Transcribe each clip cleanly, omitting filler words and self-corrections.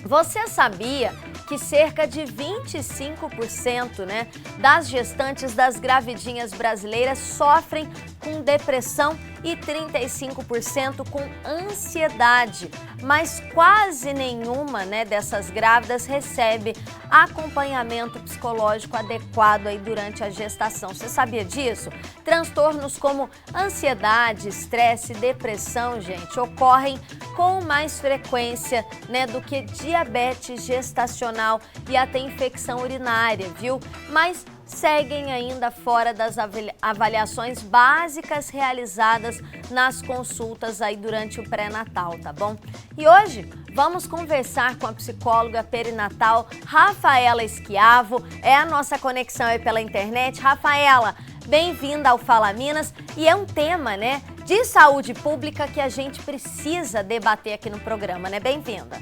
Você sabia que cerca de 25%, das gestantes das gravidinhas brasileiras sofrem com depressão e 35% com ansiedade, mas quase nenhuma, dessas grávidas recebe acompanhamento psicológico adequado aí durante a gestação. Você sabia disso? Transtornos como ansiedade, estresse, depressão, gente, ocorrem com mais frequência, do que diabetes gestacional e até infecção urinária, viu? Mas seguem ainda fora das avaliações básicas realizadas nas consultas aí durante o pré-natal, tá bom? E hoje vamos conversar com a psicóloga perinatal Rafaela Schiavo, é a nossa conexão aí pela internet. Rafaela, bem-vinda ao Fala Minas, e é um tema, de saúde pública que a gente precisa debater aqui no programa, Bem-vinda.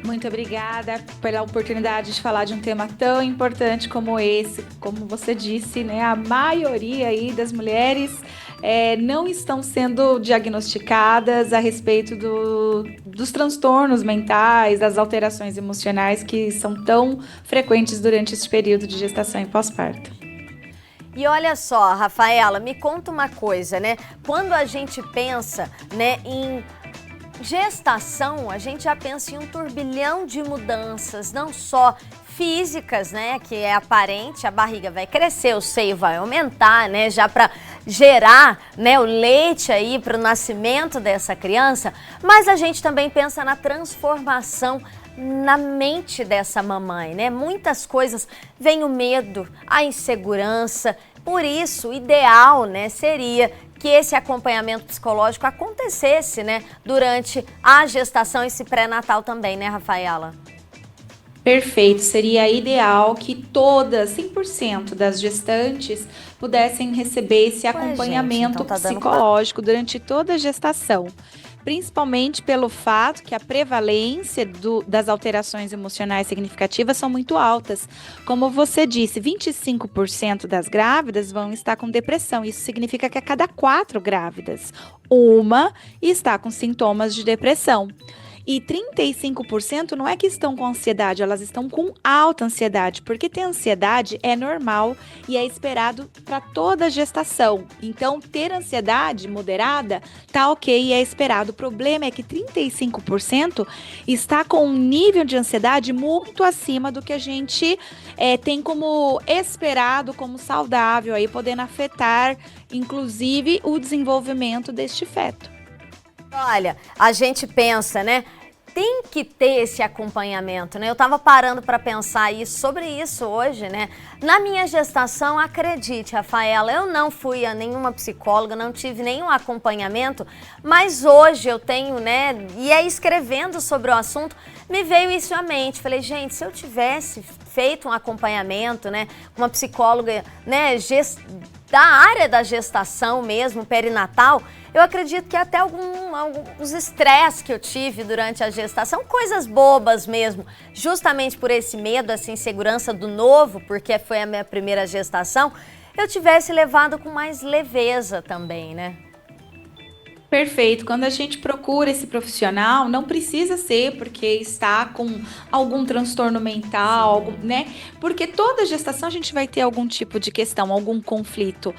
Muito obrigada pela oportunidade de falar de um tema tão importante como esse. Como você disse, a maioria aí das mulheres não estão sendo diagnosticadas a respeito dos transtornos mentais, das alterações emocionais que são tão frequentes durante esse período de gestação e pós-parto. E olha só, Rafaela, me conta uma coisa, Quando a gente pensa, em gestação, a gente já pensa em um turbilhão de mudanças, não só físicas, que é aparente, a barriga vai crescer, o seio vai aumentar, já para gerar, o leite aí para o nascimento dessa criança, mas a gente também pensa na transformação na mente dessa mamãe, Muitas coisas, vem o medo, a insegurança, por isso o ideal, seria que esse acompanhamento psicológico acontecesse, durante a gestação, esse pré-natal também, Rafaela? Perfeito, seria ideal que todas, 100% das gestantes pudessem receber esse acompanhamento psicológico durante toda a gestação. Principalmente pelo fato que a prevalência das alterações emocionais significativas são muito altas. Como você disse, 25% das grávidas vão estar com depressão. Isso significa que a cada 4 grávidas, uma está com sintomas de depressão. E 35% não é que estão com ansiedade, elas estão com alta ansiedade, porque ter ansiedade é normal e é esperado para toda a gestação. Então, ter ansiedade moderada tá ok e é esperado. O problema é que 35% está com um nível de ansiedade muito acima do que a gente tem como esperado, como saudável, aí podendo afetar, inclusive, o desenvolvimento deste feto. Olha, a gente pensa, tem que ter esse acompanhamento, Eu tava parando para pensar sobre isso hoje, Na minha gestação, acredite, Rafaela, eu não fui a nenhuma psicóloga, não tive nenhum acompanhamento, mas hoje eu tenho, e aí escrevendo sobre o assunto, me veio isso à mente. Falei, gente, se eu tivesse feito um acompanhamento, com uma psicóloga, da área da gestação mesmo, perinatal, eu acredito que até alguns estresses que eu tive durante a gestação, coisas bobas mesmo, justamente por esse medo, essa insegurança do novo, porque foi a minha primeira gestação, eu tivesse levado com mais leveza também, Perfeito. Quando a gente procura esse profissional, não precisa ser porque está com algum transtorno mental, Porque toda gestação a gente vai ter algum tipo de questão, algum conflito.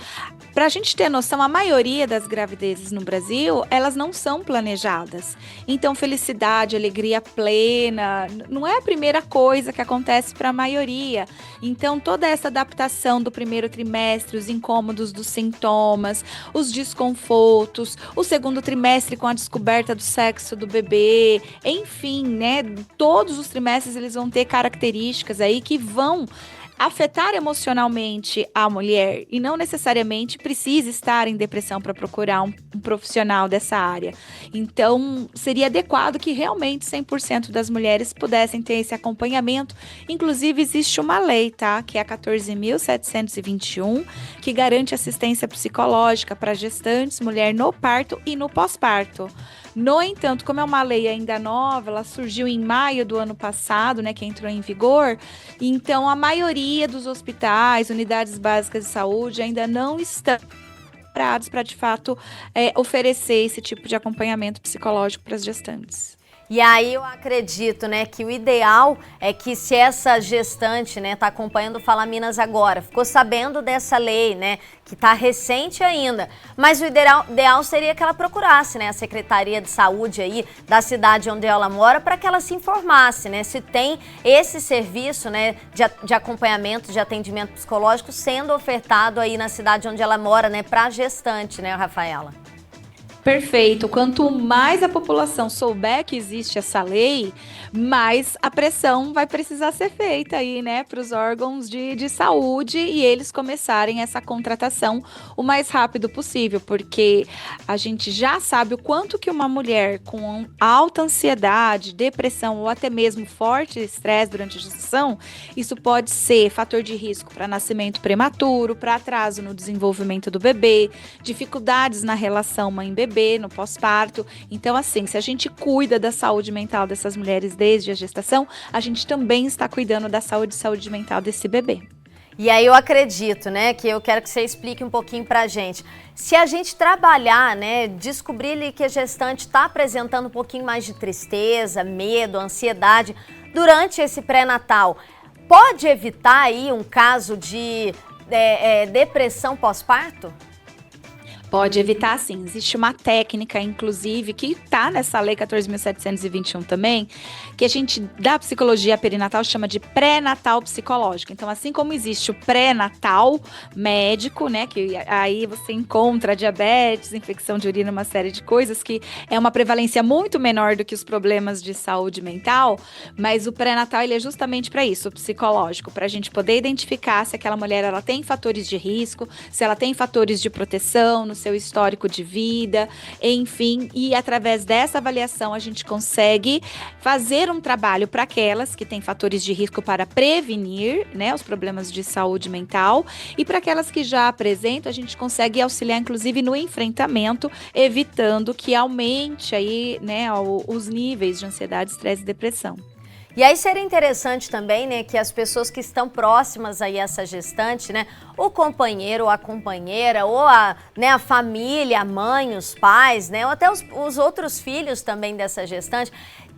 Para a gente ter noção, a maioria das gravidezes no Brasil, elas não são planejadas. Então, felicidade, alegria plena, não é a primeira coisa que acontece para a maioria. Então, toda essa adaptação do primeiro trimestre, os incômodos dos sintomas, os desconfortos, o segundo trimestre com a descoberta do sexo do bebê, enfim, todos os trimestres eles vão ter características aí que vão afetar emocionalmente a mulher e não necessariamente precisa estar em depressão para procurar um profissional dessa área. Então, seria adequado que realmente 100% das mulheres pudessem ter esse acompanhamento. Inclusive, existe uma lei, que é a 14.721, que garante assistência psicológica para gestantes, mulher no parto e no pós-parto. No entanto, como é uma lei ainda nova, ela surgiu em maio do ano passado, que entrou em vigor, então a maioria dos hospitais, unidades básicas de saúde ainda não estão preparados para, de fato, oferecer esse tipo de acompanhamento psicológico para as gestantes. E aí eu acredito, né, que o ideal é que se essa gestante, né, tá acompanhando o Fala Minas agora, ficou sabendo dessa lei, né, que tá recente ainda, mas o ideal seria que ela procurasse, né, a Secretaria de Saúde aí da cidade onde ela mora para que ela se informasse, né, se tem esse serviço, né, de acompanhamento, de atendimento psicológico sendo ofertado aí na cidade onde ela mora, né, para gestante, né, Rafaela? Perfeito. Quanto mais a população souber que existe essa lei, mais a pressão vai precisar ser feita aí, né, para os órgãos de saúde e eles começarem essa contratação o mais rápido possível, porque a gente já sabe o quanto que uma mulher com alta ansiedade, depressão ou até mesmo forte estresse durante a gestação, isso pode ser fator de risco para nascimento prematuro, para atraso no desenvolvimento do bebê, dificuldades na relação mãe-bebê, no pós-parto. Então, assim, se a gente cuida da saúde mental dessas mulheres desde a gestação, a gente também está cuidando da saúde mental desse bebê. E aí eu acredito, né, que eu quero que você explique um pouquinho pra gente. Se a gente trabalhar, né, descobrir ali que a gestante está apresentando um pouquinho mais de tristeza, medo, ansiedade durante esse pré-natal, pode evitar aí um caso de depressão pós-parto? Pode evitar, sim. Existe uma técnica, inclusive, que está nessa lei 14.721 também, que a gente, da psicologia perinatal, chama de pré-natal psicológico. Então, assim como existe o pré-natal médico, né, que aí você encontra diabetes, infecção de urina, uma série de coisas, que é uma prevalência muito menor do que os problemas de saúde mental, mas o pré-natal, ele é justamente para isso, o psicológico, para a gente poder identificar se aquela mulher, ela tem fatores de risco, se ela tem fatores de proteção no seu histórico de vida, enfim, e através dessa avaliação a gente consegue fazer um trabalho para aquelas que têm fatores de risco para prevenir, né, os problemas de saúde mental, e para aquelas que já apresentam, a gente consegue auxiliar inclusive no enfrentamento, evitando que aumente aí, né, os níveis de ansiedade, estresse e depressão. E aí seria interessante também, né, que as pessoas que estão próximas aí a essa gestante, né, o companheiro ou a companheira, ou a, né, a família, a mãe, os pais, né, ou até os outros filhos também dessa gestante,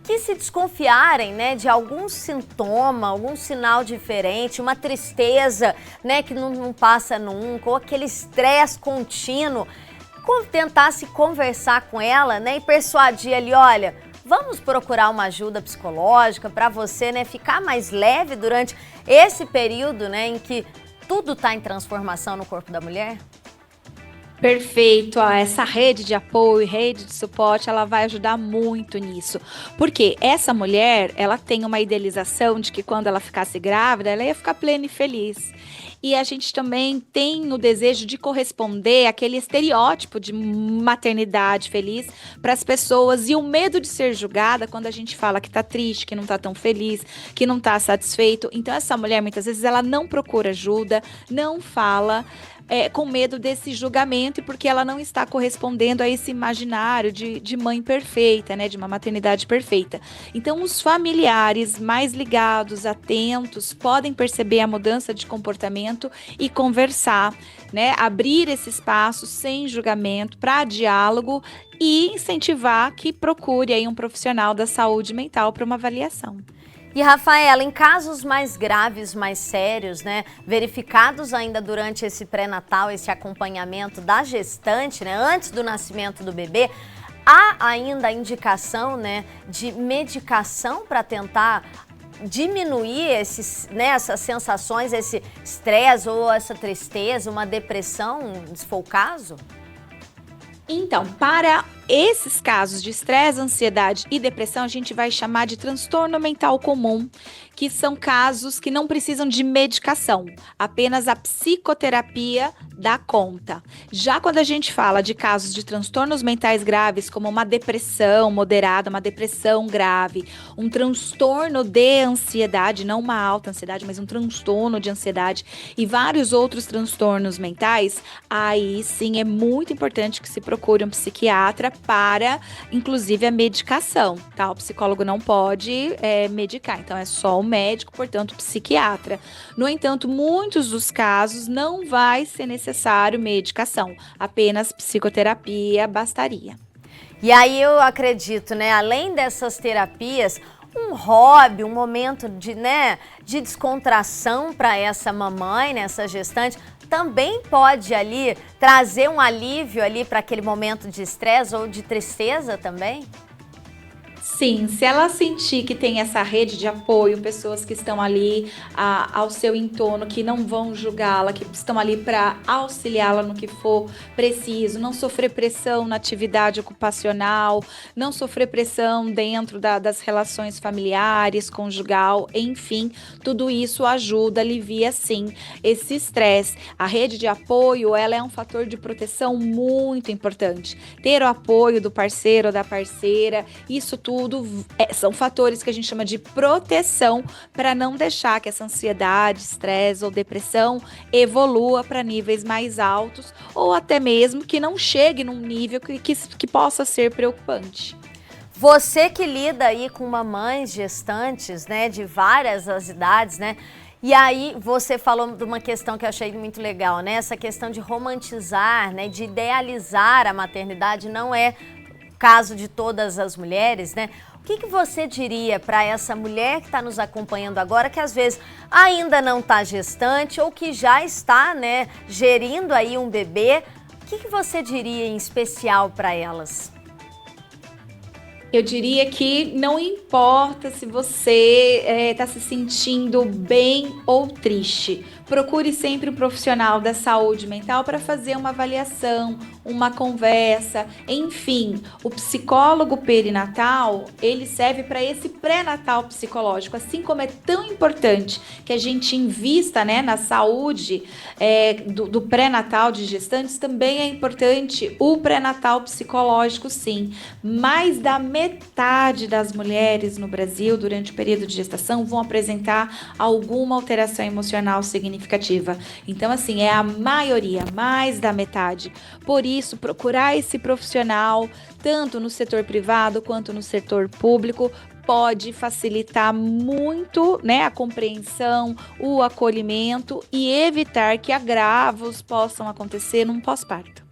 que se desconfiarem, né, de algum sintoma, algum sinal diferente, uma tristeza, né, que não passa nunca, ou aquele estresse contínuo, tentar se conversar com ela, né, e persuadir ali, olha, vamos procurar uma ajuda psicológica para você, né, ficar mais leve durante esse período, né, em que tudo está em transformação no corpo da mulher? Perfeito, ó, essa rede de apoio, rede de suporte, ela vai ajudar muito nisso, porque essa mulher, ela tem uma idealização de que quando ela ficasse grávida, ela ia ficar plena e feliz. E a gente também tem o desejo de corresponder àquele estereótipo de maternidade feliz para as pessoas e o medo de ser julgada quando a gente fala que tá triste, que não tá tão feliz, que não tá satisfeito. Então essa mulher muitas vezes ela não procura ajuda, não fala, com medo desse julgamento e porque ela não está correspondendo a esse imaginário de mãe perfeita, né, de uma maternidade perfeita. Então, os familiares mais ligados, atentos, podem perceber a mudança de comportamento e conversar, né, abrir esse espaço sem julgamento para diálogo e incentivar que procure aí um profissional da saúde mental para uma avaliação. E, Rafaela, em casos mais graves, mais sérios, né, verificados ainda durante esse pré-natal, esse acompanhamento da gestante, né, antes do nascimento do bebê, há ainda a indicação, né, de medicação para tentar diminuir essas sensações, esse estresse ou essa tristeza, uma depressão, se for o caso? Então, para esses casos de estresse, ansiedade e depressão, a gente vai chamar de transtorno mental comum, que são casos que não precisam de medicação, apenas a psicoterapia dá conta. Já quando a gente fala de casos de transtornos mentais graves, como uma depressão moderada, uma depressão grave, um transtorno de ansiedade, não uma alta ansiedade, mas um transtorno de ansiedade e vários outros transtornos mentais, aí sim é muito importante que se procure um psiquiatra para, inclusive, a medicação, tá? O psicólogo não pode medicar, então é só o médico, portanto, psiquiatra. No entanto, muitos dos casos não vai ser necessário medicação, apenas psicoterapia bastaria. E aí eu acredito, né, além dessas terapias, um hobby, um momento de, né, de descontração para essa mamãe, né, essa gestante, também pode ali trazer um alívio ali para aquele momento de estresse ou de tristeza também? Sim, se ela sentir que tem essa rede de apoio, pessoas que estão ali ao seu entorno, que não vão julgá-la, que estão ali para auxiliá-la no que for preciso, não sofrer pressão na atividade ocupacional, não sofrer pressão dentro das relações familiares, conjugal, enfim, tudo isso ajuda, alivia sim esse estresse. A rede de apoio, ela é um fator de proteção muito importante. Ter o apoio do parceiro ou da parceira, isso tudo são fatores que a gente chama de proteção para não deixar que essa ansiedade, estresse ou depressão evolua para níveis mais altos ou até mesmo que não chegue num nível que possa ser preocupante. Você que lida aí com mamães gestantes, né, de várias as idades, né? E aí você falou de uma questão que eu achei muito legal, né? Essa questão de romantizar, né, de idealizar a maternidade não é caso de todas as mulheres, né? O que você diria para essa mulher que está nos acompanhando agora, que às vezes ainda não está gestante ou que já está, né, gerindo aí um bebê? O que você diria em especial para elas? Eu diria que não importa se você está se sentindo bem ou triste. Procure sempre um profissional da saúde mental para fazer uma avaliação, uma conversa, enfim. O psicólogo perinatal, ele serve para esse pré-natal psicológico, assim como é tão importante que a gente invista, né, na saúde do pré-natal de gestantes, também é importante o pré-natal psicológico, sim. Mais da metade das mulheres no Brasil, durante o período de gestação, vão apresentar alguma alteração emocional significativa. Então, assim, é a maioria, mais da metade. Por isso, procurar esse profissional, tanto no setor privado quanto no setor público, pode facilitar muito, né, a compreensão, o acolhimento e evitar que agravos possam acontecer num pós-parto.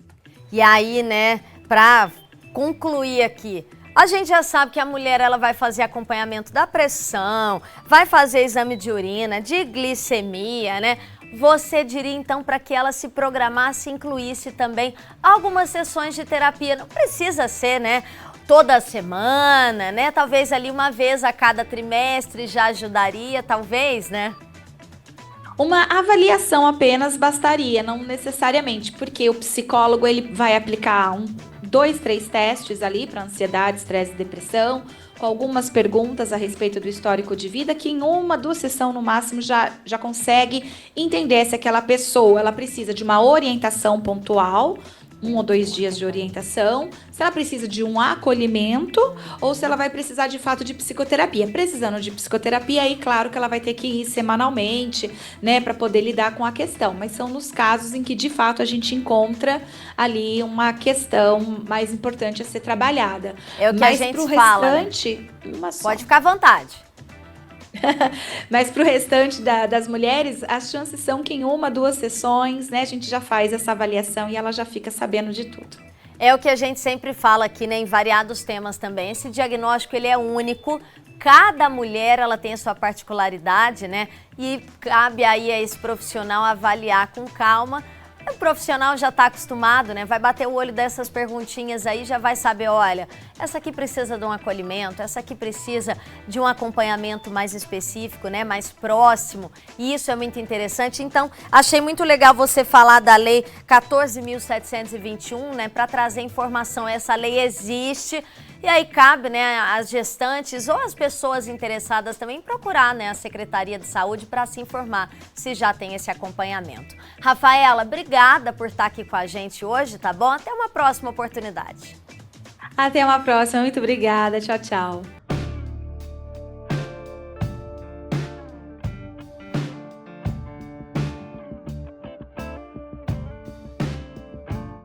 E aí, né, para concluir aqui, a gente já sabe que a mulher ela vai fazer acompanhamento da pressão, vai fazer exame de urina, de glicemia, né? Você diria então para que ela se programasse e incluísse também algumas sessões de terapia? Não precisa ser, né, toda semana, né? Talvez ali uma vez a cada trimestre já ajudaria, talvez, né? Uma avaliação apenas bastaria, não necessariamente, porque o psicólogo ele vai aplicar 2, 3 testes ali para ansiedade, estresse e depressão, com algumas perguntas a respeito do histórico de vida, que em 1, 2 sessões no máximo já consegue entender se aquela pessoa ela precisa de uma orientação pontual, 1 ou 2 dias de orientação, se ela precisa de um acolhimento ou se ela vai precisar de fato de psicoterapia. Precisando de psicoterapia, aí claro que ela vai ter que ir semanalmente, né, para poder lidar com a questão. Mas são nos casos em que de fato a gente encontra ali uma questão mais importante a ser trabalhada. É o que mas a gente pro fala, restante, né? Uma só. Pode ficar à vontade. Mas para o restante das mulheres, as chances são que em 1, 2 sessões, né, a gente já faz essa avaliação e ela já fica sabendo de tudo. É o que a gente sempre fala aqui, né, em variados temas também. Esse diagnóstico ele é único. Cada mulher ela tem a sua particularidade, né? E cabe aí a esse profissional avaliar com calma. O profissional já está acostumado, né? Vai bater o olho dessas perguntinhas aí, já vai saber, olha, essa aqui precisa de um acolhimento, essa aqui precisa de um acompanhamento mais específico, né? Mais próximo. E isso é muito interessante. Então, achei muito legal você falar da Lei 14.721, né? Para trazer informação. Essa lei existe. E aí cabe, né, as gestantes ou as pessoas interessadas também procurar, né, a Secretaria de Saúde para se informar se já tem esse acompanhamento. Rafaela, obrigada por estar aqui com a gente hoje, tá bom? Até uma próxima oportunidade. Até uma próxima, muito obrigada. Tchau, tchau.